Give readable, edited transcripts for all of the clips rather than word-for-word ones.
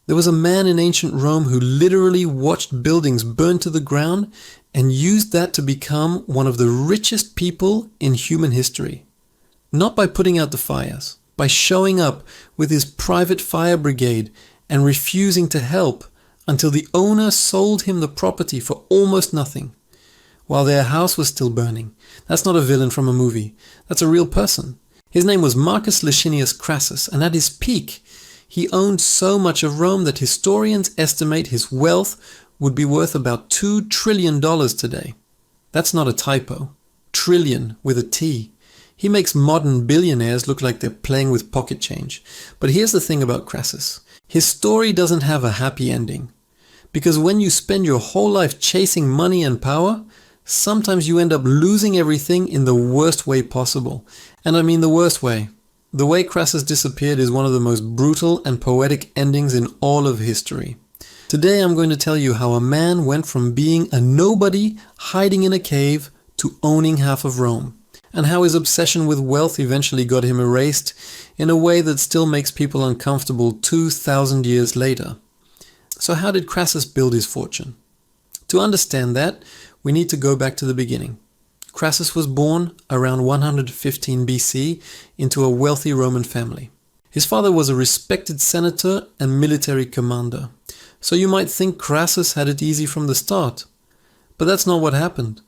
There was a man in ancient Rome who literally watched buildings burn to the ground and used that to become one of the richest people in human history. Not by putting out the fires, by showing up with his private fire brigade and refusing to help until the owner sold him the property for almost nothing, while their house was still burning. That's not a villain from a movie. That's a real person. His name was Marcus Licinius Crassus, and at his peak, he owned so much of Rome that historians estimate his wealth would be worth about $2 trillion today. That's not a typo. Trillion with a T. He makes modern billionaires look like they're playing with pocket change. But here's the thing about Crassus. His story doesn't have a happy ending. Because when you spend your whole life chasing money and power, sometimes you end up losing everything in the worst way possible. And I mean the worst way. The way Crassus disappeared is one of the most brutal and poetic endings in all of history. Today I'm going to tell you how a man went from being a nobody hiding in a cave to owning half of Rome, and how his obsession with wealth eventually got him erased in a way that still makes people uncomfortable 2,000 years later. So how did Crassus build his fortune? To understand that, we need to go back to the beginning. Crassus was born around 115 BC into a wealthy Roman family. His father was a respected senator and military commander, so you might think Crassus had it easy from the start. But that's not what happened.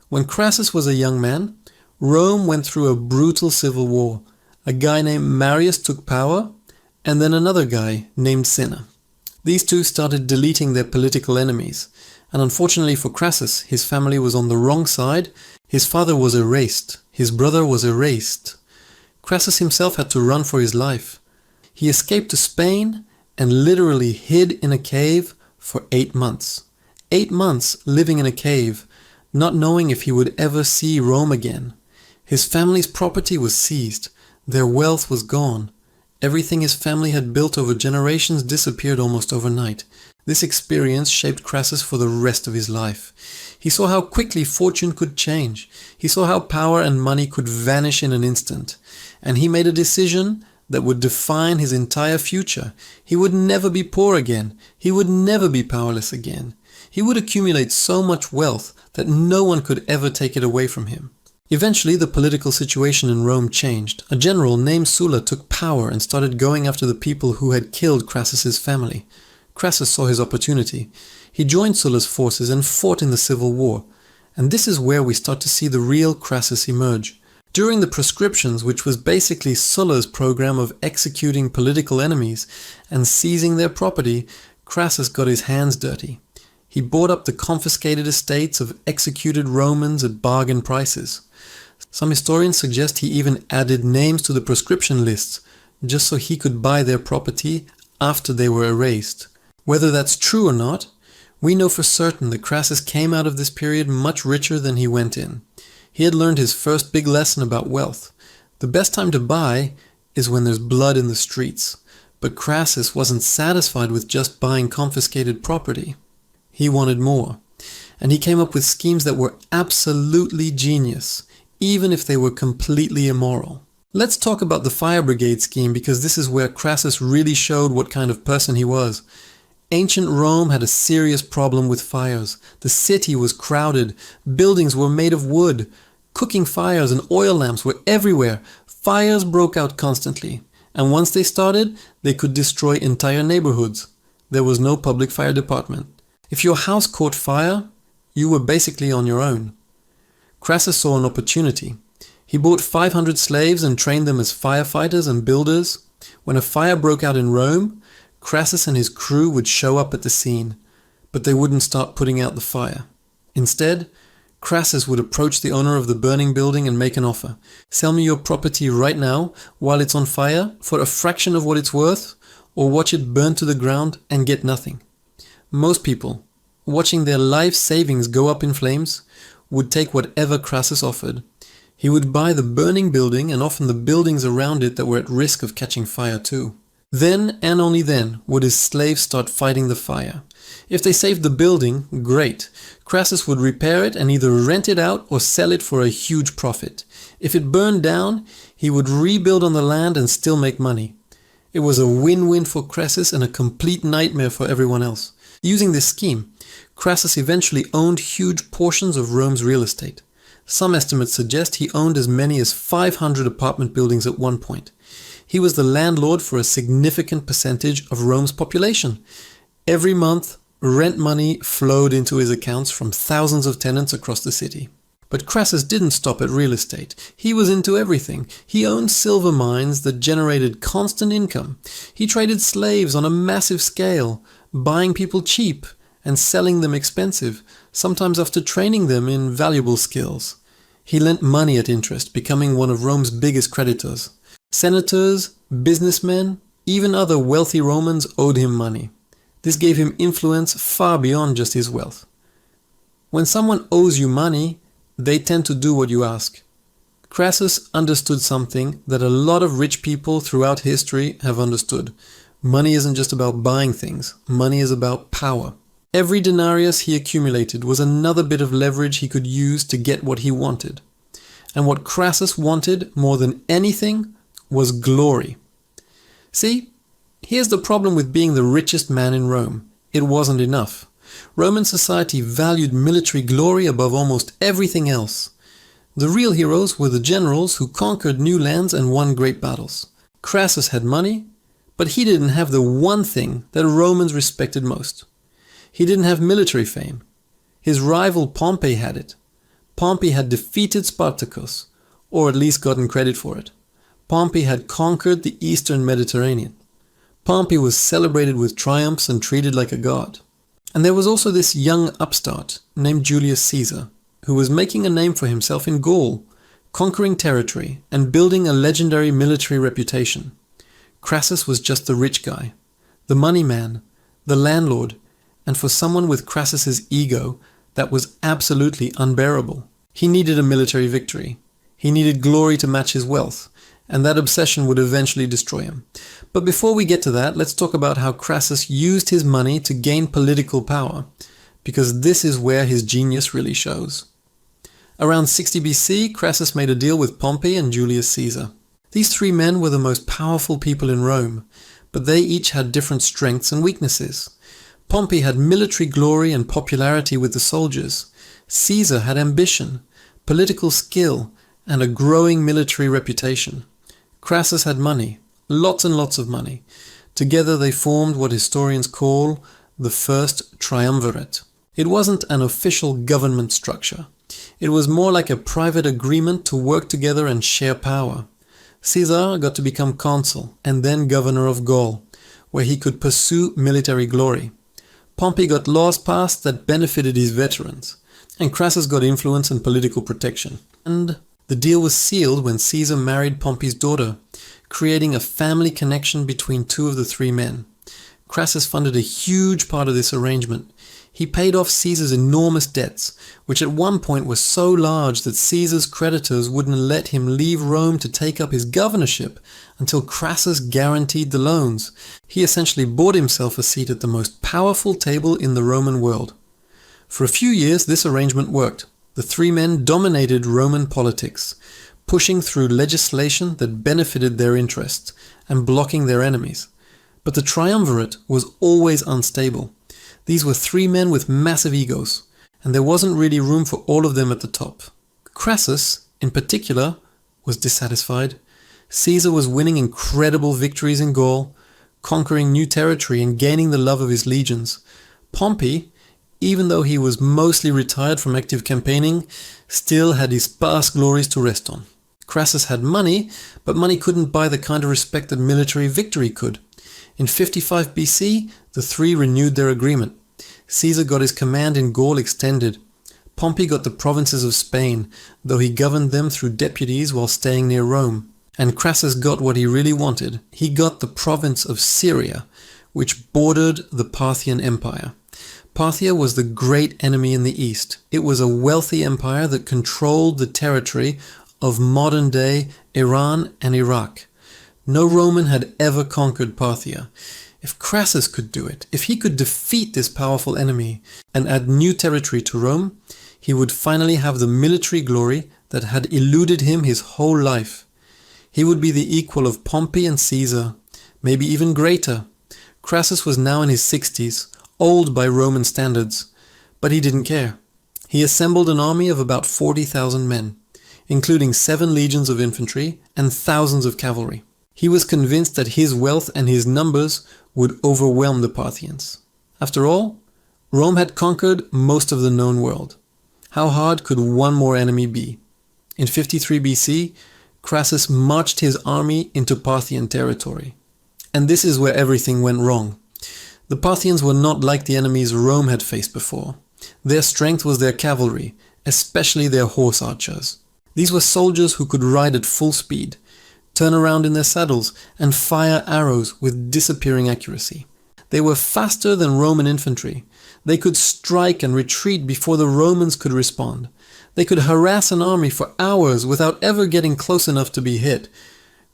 When Crassus was a young man, Rome went through a brutal civil war. A guy named Marius took power, and then another guy named Cinna. These two started deleting their political enemies, and unfortunately for Crassus, his family was on the wrong side. His father was erased. His brother was erased. Crassus himself had to run for his life. He escaped to Spain and literally hid in a cave for 8 months. 8 months living in a cave, not knowing if he would ever see Rome again. His family's property was seized. Their wealth was gone. Everything his family had built over generations disappeared almost overnight. This experience shaped Crassus for the rest of his life. He saw how quickly fortune could change. He saw how power and money could vanish in an instant. And he made a decision that would define his entire future. He would never be poor again. He would never be powerless again. He would accumulate so much wealth that no one could ever take it away from him. Eventually, the political situation in Rome changed. A general named Sulla took power and started going after the people who had killed Crassus's family. Crassus saw his opportunity. He joined Sulla's forces and fought in the civil war. And this is where we start to see the real Crassus emerge. During the proscriptions, which was basically Sulla's program of executing political enemies and seizing their property, Crassus got his hands dirty. He bought up the confiscated estates of executed Romans at bargain prices. Some historians suggest he even added names to the proscription lists, just so he could buy their property after they were erased. Whether that's true or not, we know for certain that Crassus came out of this period much richer than he went in. He had learned his first big lesson about wealth. The best time to buy is when there's blood in the streets. But Crassus wasn't satisfied with just buying confiscated property. He wanted more. And he came up with schemes that were absolutely genius, even if they were completely immoral. Let's talk about the fire brigade scheme, because this is where Crassus really showed what kind of person he was. Ancient Rome had a serious problem with fires. The city was crowded. Buildings were made of wood. Cooking fires and oil lamps were everywhere. Fires broke out constantly. And once they started, they could destroy entire neighborhoods. There was no public fire department. If your house caught fire, you were basically on your own. Crassus saw an opportunity. He bought 500 slaves and trained them as firefighters and builders. When a fire broke out in Rome, Crassus and his crew would show up at the scene, but they wouldn't start putting out the fire. Instead, Crassus would approach the owner of the burning building and make an offer. Sell me your property right now while it's on fire for a fraction of what it's worth, or watch it burn to the ground and get nothing. Most people, watching their life savings go up in flames, would take whatever Crassus offered. He would buy the burning building and often the buildings around it that were at risk of catching fire too. Then and only then would his slaves start fighting the fire. If they saved the building, great. Crassus would repair it and either rent it out or sell it for a huge profit. If it burned down, he would rebuild on the land and still make money. It was a win-win for Crassus and a complete nightmare for everyone else. Using this scheme, Crassus eventually owned huge portions of Rome's real estate. Some estimates suggest he owned as many as 500 apartment buildings at one point. He was the landlord for a significant percentage of Rome's population. Every month, rent money flowed into his accounts from thousands of tenants across the city. But Crassus didn't stop at real estate. He was into everything. He owned silver mines that generated constant income. He traded slaves on a massive scale, buying people cheap and selling them expensive, sometimes after training them in valuable skills. He lent money at interest, becoming one of Rome's biggest creditors. Senators, businessmen, even other wealthy Romans owed him money. This gave him influence far beyond just his wealth. When someone owes you money, they tend to do what you ask. Crassus understood something that a lot of rich people throughout history have understood. Money isn't just about buying things. Money is about power. Every denarius he accumulated was another bit of leverage he could use to get what he wanted. And what Crassus wanted more than anything was glory. See, here's the problem with being the richest man in Rome. It wasn't enough. Roman society valued military glory above almost everything else. The real heroes were the generals who conquered new lands and won great battles. Crassus had money, but he didn't have the one thing that Romans respected most. He didn't have military fame. His rival Pompey had it. Pompey had defeated Spartacus, or at least gotten credit for it. Pompey had conquered the eastern Mediterranean. Pompey was celebrated with triumphs and treated like a god. And there was also this young upstart named Julius Caesar, who was making a name for himself in Gaul, conquering territory and building a legendary military reputation. Crassus was just the rich guy, the money man, the landlord, and for someone with Crassus's ego, that was absolutely unbearable. He needed a military victory. He needed glory to match his wealth, and that obsession would eventually destroy him. But before we get to that, let's talk about how Crassus used his money to gain political power, because this is where his genius really shows. Around 60 BC, Crassus made a deal with Pompey and Julius Caesar. These three men were the most powerful people in Rome, but they each had different strengths and weaknesses. Pompey had military glory and popularity with the soldiers. Caesar had ambition, political skill, and a growing military reputation. Crassus had money, lots and lots of money. Together they formed what historians call the First Triumvirate. It wasn't an official government structure. It was more like a private agreement to work together and share power. Caesar got to become consul and then governor of Gaul, where he could pursue military glory. Pompey got laws passed that benefited his veterans, and Crassus got influence and political protection. And the deal was sealed when Caesar married Pompey's daughter, creating a family connection between two of the three men. Crassus funded a huge part of this arrangement. He paid off Caesar's enormous debts, which at one point were so large that Caesar's creditors wouldn't let him leave Rome to take up his governorship until Crassus guaranteed the loans. He essentially bought himself a seat at the most powerful table in the Roman world. For a few years, this arrangement worked. The three men dominated Roman politics, pushing through legislation that benefited their interests and blocking their enemies. But the triumvirate was always unstable. These were three men with massive egos, and there wasn't really room for all of them at the top. Crassus, in particular, was dissatisfied. Caesar was winning incredible victories in Gaul, conquering new territory and gaining the love of his legions. Pompey, even though he was mostly retired from active campaigning, still had his past glories to rest on. Crassus had money, but money couldn't buy the kind of respect that military victory could. In 55 BC, the three renewed their agreement. Caesar got his command in Gaul extended. Pompey got the provinces of Spain, though he governed them through deputies while staying near Rome. And Crassus got what he really wanted. He got the province of Syria, which bordered the Parthian Empire. Parthia was the great enemy in the east. It was a wealthy empire that controlled the territory of modern-day Iran and Iraq. No Roman had ever conquered Parthia. If Crassus could do it, if he could defeat this powerful enemy and add new territory to Rome, he would finally have the military glory that had eluded him his whole life. He would be the equal of Pompey and Caesar, maybe even greater. Crassus was now in his 60s, old by Roman standards, but he didn't care. He assembled an army of about 40,000 men, including 7 legions of infantry and thousands of cavalry. He was convinced that his wealth and his numbers would overwhelm the Parthians. After all, Rome had conquered most of the known world. How hard could one more enemy be? In 53 BC, Crassus marched his army into Parthian territory. And this is where everything went wrong. The Parthians were not like the enemies Rome had faced before. Their strength was their cavalry, especially their horse archers. These were soldiers who could ride at full speed, turn around in their saddles, and fire arrows with disappearing accuracy. They were faster than Roman infantry. They could strike and retreat before the Romans could respond. They could harass an army for hours without ever getting close enough to be hit.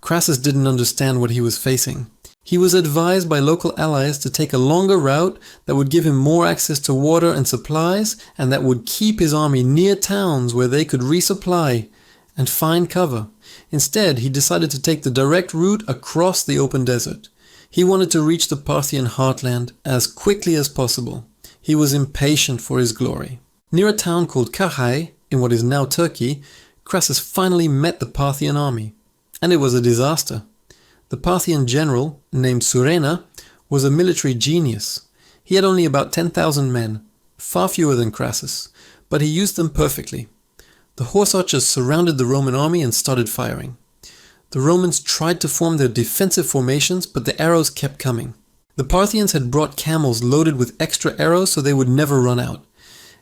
Crassus didn't understand what he was facing. He was advised by local allies to take a longer route that would give him more access to water and supplies, and that would keep his army near towns where they could resupply and find cover. Instead, he decided to take the direct route across the open desert. He wanted to reach the Parthian heartland as quickly as possible. He was impatient for his glory. Near a town called Carrhae, in what is now Turkey, Crassus finally met the Parthian army. And it was a disaster. The Parthian general, named Surena, was a military genius. He had only about 10,000 men, far fewer than Crassus, but he used them perfectly. The horse archers surrounded the Roman army and started firing. The Romans tried to form their defensive formations, but the arrows kept coming. The Parthians had brought camels loaded with extra arrows so they would never run out.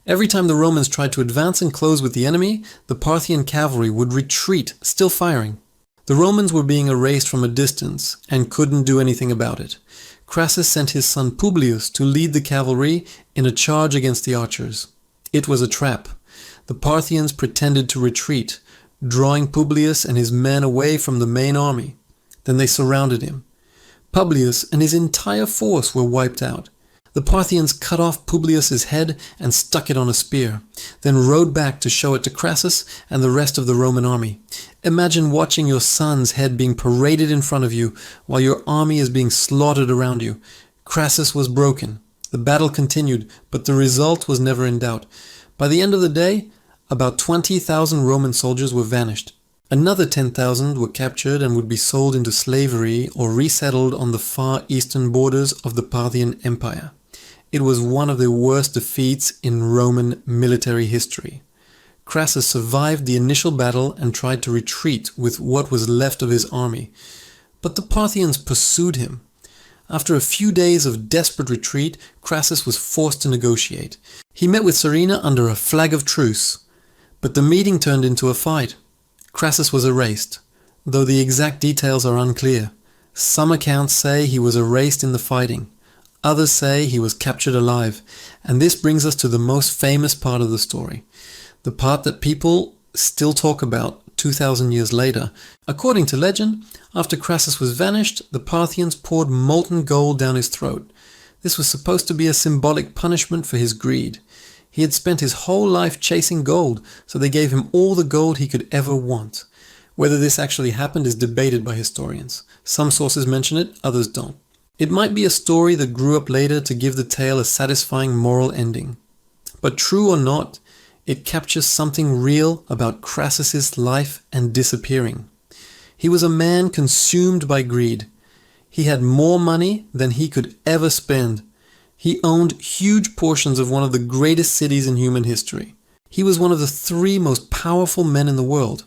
Every time the Romans tried to advance and close with the enemy, the Parthian cavalry would retreat, still firing. The Romans were being erased from a distance and couldn't do anything about it. Crassus sent his son Publius to lead the cavalry in a charge against the archers. It was a trap. The Parthians pretended to retreat, drawing Publius and his men away from the main army. Then they surrounded him. Publius and his entire force were wiped out. The Parthians cut off Publius's head and stuck it on a spear, then rode back to show it to Crassus and the rest of the Roman army. Imagine watching your son's head being paraded in front of you while your army is being slaughtered around you. Crassus was broken. The battle continued, but the result was never in doubt. By the end of the day, about 20,000 Roman soldiers were vanished. Another 10,000 were captured and would be sold into slavery or resettled on the far eastern borders of the Parthian Empire. It was one of the worst defeats in Roman military history. Crassus survived the initial battle and tried to retreat with what was left of his army. But the Parthians pursued him. After a few days of desperate retreat, Crassus was forced to negotiate. He met with Surena under a flag of truce, but the meeting turned into a fight. Crassus was erased, though the exact details are unclear. Some accounts say he was erased in the fighting. Others say he was captured alive. And this brings us to the most famous part of the story. The part that people still talk about 2,000 years later. According to legend, after Crassus was vanished, the Parthians poured molten gold down his throat. This was supposed to be a symbolic punishment for his greed. He had spent his whole life chasing gold, so they gave him all the gold he could ever want. Whether this actually happened is debated by historians. Some sources mention it, others don't. It might be a story that grew up later to give the tale a satisfying moral ending. But true or not, it captures something real about Crassus's life and disappearing. He was a man consumed by greed. He had more money than he could ever spend. He owned huge portions of one of the greatest cities in human history. He was one of the 3 most powerful men in the world.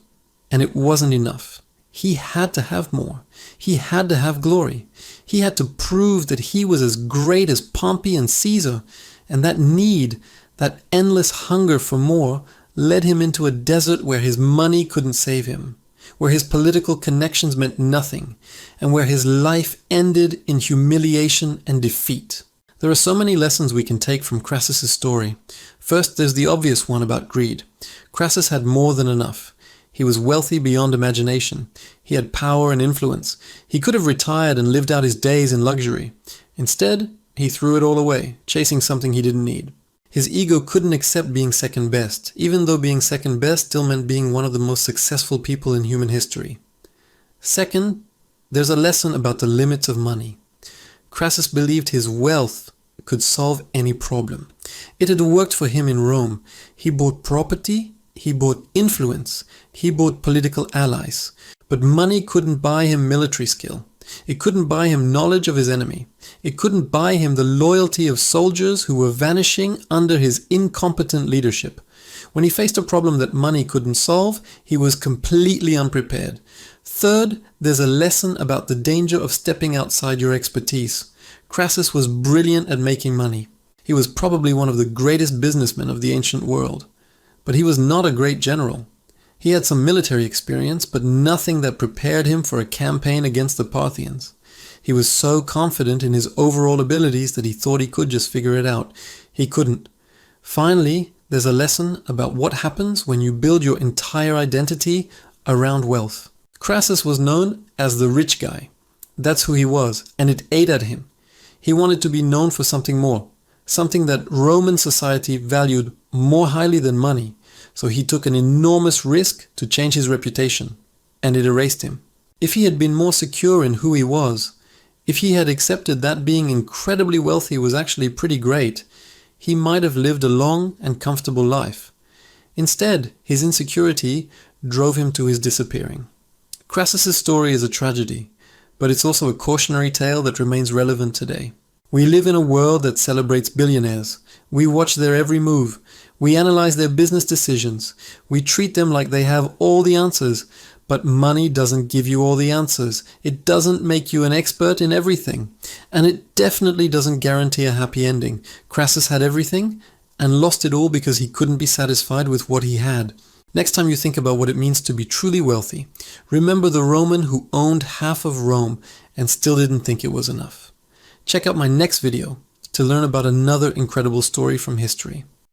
And it wasn't enough. He had to have more. He had to have glory. He had to prove that he was as great as Pompey and Caesar, and that need, that endless hunger for more, led him into a desert where his money couldn't save him, where his political connections meant nothing, and where his life ended in humiliation and defeat. There are so many lessons we can take from Crassus' story. First, there's the obvious one about greed. Crassus had more than enough. He was wealthy beyond imagination. He had power and influence. He could have retired and lived out his days in luxury. Instead, he threw it all away, chasing something he didn't need. His ego couldn't accept being second best, even though being second best still meant being one of the most successful people in human history. Second, there's a lesson about the limits of money. Crassus believed his wealth could solve any problem. It had worked for him in Rome. He bought property, he bought influence, he bought political allies. But money couldn't buy him military skill. It couldn't buy him knowledge of his enemy. It couldn't buy him the loyalty of soldiers who were vanishing under his incompetent leadership. When he faced a problem that money couldn't solve, he was completely unprepared. Third, there's a lesson about the danger of stepping outside your expertise. Crassus was brilliant at making money. He was probably one of the greatest businessmen of the ancient world. But he was not a great general. He had some military experience, but nothing that prepared him for a campaign against the Parthians. He was so confident in his overall abilities that he thought he could just figure it out. He couldn't. Finally, there's a lesson about what happens when you build your entire identity around wealth. Crassus was known as the rich guy. That's who he was, and it ate at him. He wanted to be known for something more, something that Roman society valued more highly than money. So he took an enormous risk to change his reputation, and it erased him. If he had been more secure in who he was, if he had accepted that being incredibly wealthy was actually pretty great, he might have lived a long and comfortable life. Instead, his insecurity drove him to his disappearing. Crassus's story is a tragedy, but it's also a cautionary tale that remains relevant today. We live in a world that celebrates billionaires. We watch their every move. We analyze their business decisions. We treat them like they have all the answers. But money doesn't give you all the answers. It doesn't make you an expert in everything. And it definitely doesn't guarantee a happy ending. Crassus had everything and lost it all because he couldn't be satisfied with what he had. Next time you think about what it means to be truly wealthy, remember the Roman who owned half of Rome and still didn't think it was enough. Check out my next video to learn about another incredible story from history.